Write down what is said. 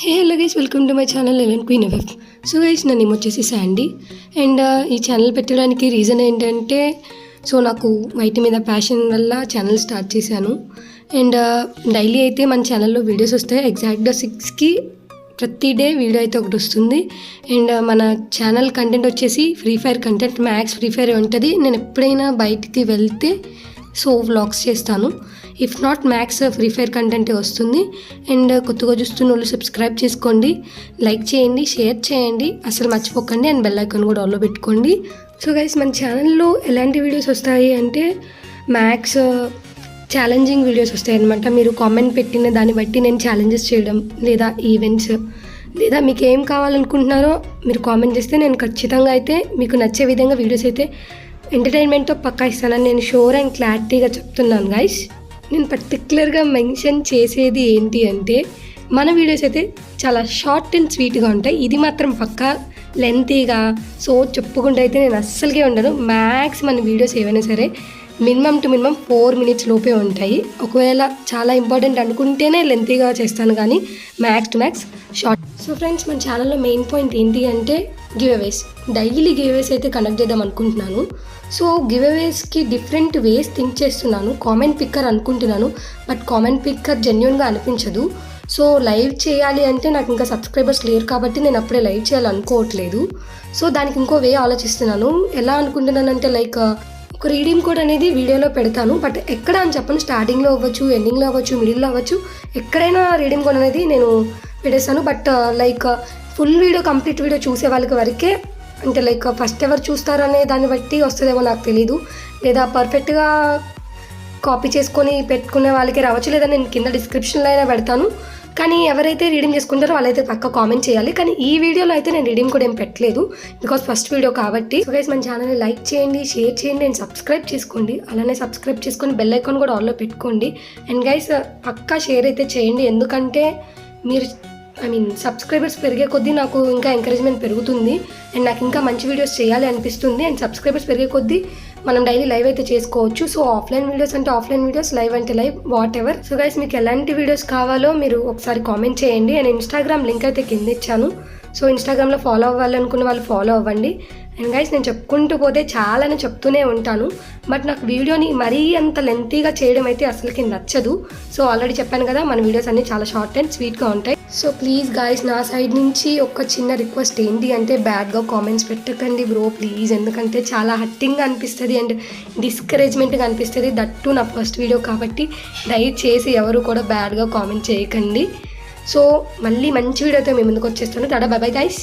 Hey hello guys, welcome to my channel Elon queen FF. So guys, నా name వచ్చేసి Sandy. And ఈ channel పెట్టడానికి reason ఏంటంటే, so నాకు వైట్ మీద ప్యాషన్ వల్ల ఛానల్ స్టార్ట్ చేశాను. అండ్ డైలీ అయితే మన ఛానల్లో వీడియోస్ వస్తాయి. ఎగ్జాక్ట్గా 6కి ప్రతి డే వీడియో అయితే ఒకటి వస్తుంది. అండ్ మన ఛానల్ కంటెంట్ వచ్చేసి free fire content, max free fire ఉంటుంది. నేను ఎప్పుడైనా బయటికి వెళ్తే సో వ్లాగ్స్ చేస్తాను. If not max free fire కంటెంటే వస్తుంది. అండ్ కొత్తగా చూస్తున్న వాళ్ళు సబ్స్క్రైబ్ చేసుకోండి, లైక్ చేయండి, షేర్ చేయండి, అసలు మర్చిపోకండి. అండ్ బెల్ ఐకాన్ కూడా ఆన్లో పెట్టుకోండి. సో గైస్, మన ఛానల్లో ఎలాంటి వీడియోస్ వస్తాయి అంటే మ్యాక్స్ ఛాలెంజింగ్ వీడియోస్ వస్తాయి అన్నమాట. మీరు కామెంట్ పెట్టిన దాన్ని బట్టి నేను ఛాలెంజెస్ చేయడం, లేదా ఈవెంట్స్, లేదా మీకు ఏం కావాలనుకుంటున్నారో మీరు కామెంట్ చేస్తే నేను ఖచ్చితంగా అయితే మీకు నచ్చే విధంగా వీడియోస్ అయితే ఎంటర్టైన్మెంట్తో పక్కా ఇస్తానని నేను షూర్ అండ్ క్లారిటీగా చెప్తున్నాను గైస్. నేను పర్టికులర్గా మెన్షన్ చేసేది ఏంటి అంటే, మన వీడియోస్ అయితే చాలా షార్ట్ అండ్ స్వీట్గా ఉంటాయి. ఇది మాత్రం పక్కా లెంతీగా సో చెప్పుకుంటూ అయితే నేను అస్సలుకే ఉండను. మ్యాక్స్ మన వీడియోస్ ఏవైనా సరే మినిమం టు మినిమం 4 minutes లోపే ఉంటాయి. ఒకవేళ చాలా ఇంపార్టెంట్ అనుకుంటేనే లెంతీగా చేస్తాను, కానీ max to max short. So friends, మన ఛానల్లో మెయిన్ పాయింట్ ఏంటి అంటే giveaways. Daily giveaways అయితే కండక్ట్ చేద్దాం అనుకుంటున్నాను. సో గివ్ అవేస్కి డిఫరెంట్ వేస్ థింక్ చేస్తున్నాను. కామెంట్ పిక్కర్ అనుకుంటున్నాను, బట్ కామెంట్ పిక్కర్ జెన్యూన్గా అనిపించదు. సో లైవ్ చేయాలి అంటే నాకు ఇంకా సబ్స్క్రైబర్స్ లేరు కాబట్టి నేను అప్పుడే లైవ్ చేయాలనుకోవట్లేదు. సో దానికి ఇంకో వే ఆలోచిస్తున్నాను. ఎలా అనుకుంటున్నానంటే, లైక్ ఒక రీడింగ్ కోడ్ అనేది వీడియోలో పెడతాను, బట్ ఎక్కడ అని చెప్పను. స్టార్టింగ్లో అవ్వచ్చు, ఎండింగ్లో అవ్వచ్చు, మిడిల్లో అవ్వచ్చు, ఎక్కడైనా రీడింగ్ కోడ్ అనేది నేను పెట్టేస్తాను. But like full video, complete video చూసే వాళ్ళకి వరకే, అంటే లైక్ ఫస్ట్ ఎవరు చూస్తారనే దాన్ని బట్టి వస్తుందేమో నాకు తెలీదు. లేదా పర్ఫెక్ట్గా కాపీ చేసుకొని పెట్టుకునే వాళ్ళకి రావచ్చు, లేదా నేను కింద డిస్క్రిప్షన్లో అయినా పెడతాను. కానీ ఎవరైతే రీడింగ్ చేసుకుంటారో వాళ్ళైతే పక్క కామెంట్ చేయాలి. కానీ ఈ వీడియోలో అయితే నేను రీడింగ్ కూడా ఏం పెట్టలేదు, బికాస్ ఫస్ట్ వీడియో కాబట్టి. సో గైస్, మన ఛానల్ని లైక్ చేయండి, షేర్ చేయండి అండ్ సబ్స్క్రైబ్ చేసుకోండి. అలానే సబ్స్క్రైబ్ చేసుకొని బెల్ ఐకాన్ కూడా ఆన్లో పెట్టుకోండి. అండ్ గైస్, పక్కా షేర్ అయితే చేయండి, ఎందుకంటే మీరు సబ్స్క్రైబర్స్ పెరిగే కొద్దీ నాకు ఇంకా ఎంకరేజ్మెంట్ పెరుగుతుంది. అండ్ నాకు ఇంకా మంచి వీడియోస్ చేయాలి అనిపిస్తుంది. అండ్ సబ్స్క్రైబర్స్ పెరిగే కొద్దీ మనం డైలీ లైవ్ అయితే చేసుకోవచ్చు. సో ఆఫ్లైన్ వీడియోస్ అంటే ఆఫ్లైన్ వీడియోస్, లైవ్ అంటే live, what ever. So guys, మీకు ఎలాంటి వీడియోస్ కావాలో మీరు ఒకసారి కామెంట్ చేయండి. అండ్ ఇన్స్టాగ్రామ్ లింక్ అయితే కింద ఇచ్చాను. సో ఇన్స్టాగ్రామ్లో ఫాలో అవ్వాలనుకున్న వాళ్ళు ఫాలో అవ్వండి. అండ్ గైస్, నేను చెప్పుకుంటూ పోతే చాలానే చెప్తూనే ఉంటాను, బట్ నాకు వీడియోని మరీ అంత లెంతీగా చేయడం అయితే అసలుకి నచ్చదు. సో ఆల్రెడీ చెప్పాను కదా, మన వీడియోస్ అన్నీ చాలా షార్ట్ అండ్ స్వీట్గా ఉంటాయి. సో ప్లీజ్ గైస్, నా సైడ్ నుంచి ఒక చిన్న రిక్వెస్ట్ ఏంటి అంటే, బ్యాడ్గా కామెంట్స్ పెట్టకండి బ్రో ప్లీజ్. ఎందుకంటే చాలా హట్టింగ్గా అనిపిస్తుంది అండ్ డిస్కరేజ్మెంట్గా అనిపిస్తుంది. దట్టు నా ఫస్ట్ వీడియో కాబట్టి దయచేసి ఎవరు కూడా బ్యాడ్గా కామెంట్ చేయకండి. సో మళ్ళీ మంచి వీడియోతో మీ ముందుకు వచ్చేస్తాను. Tata, by bye guys.